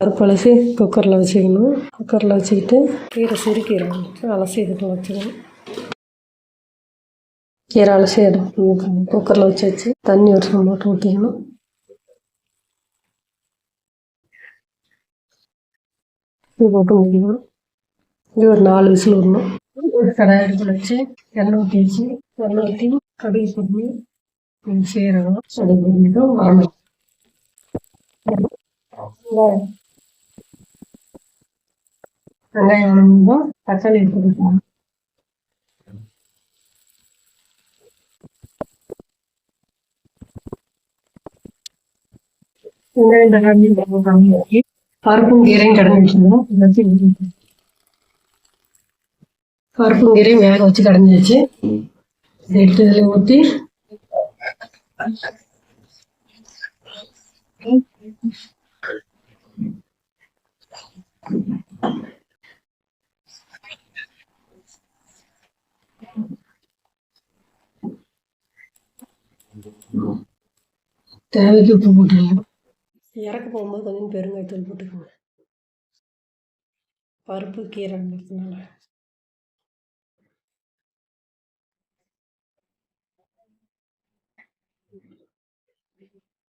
பருப்பு அலசி குக்கரில் வச்சுக்கணும். குக்கரில் வச்சுக்கிட்டு கீரை சிறுக்கீரை அலசி இதுக்குள்ள வச்சுக்கணும். கீரை அலசி எடுத்து குக்கரில் வச்சு தண்ணி ஒரு சம்பளம் ஊற்றிக்கணும். இது போட்டு முடிக்கணும். இது ஒரு 4 விசில் விடணும். ஒரு கடாய் அடுப்பில் வச்சு எண்ணெய் ஊற்றி வச்சு எண்ணெய் ஊற்றி கடுகு போட்டு சீரகம் கடுகு வரணும். வெங்காயம் வணங்கும்போது தக்காளி போட்டுக்கலாம். வெங்காயம் தக்காளி ஊற்றி பருப்பும் கீரையும் கடந்து வச்சுருந்தோம். பருப்பும் கீரையும் வேக வச்சு கடைஞ்சி வச்சு எடுத்து இதில் ஊற்றி தேவைக்கு உப்பு போட்டுக்கலாம். இறக்க போகும்போது கொஞ்சம் பெருங்காயத்தூள் போட்டுக்கோங்க. பருப்பு கீரை இருக்கிறதுனால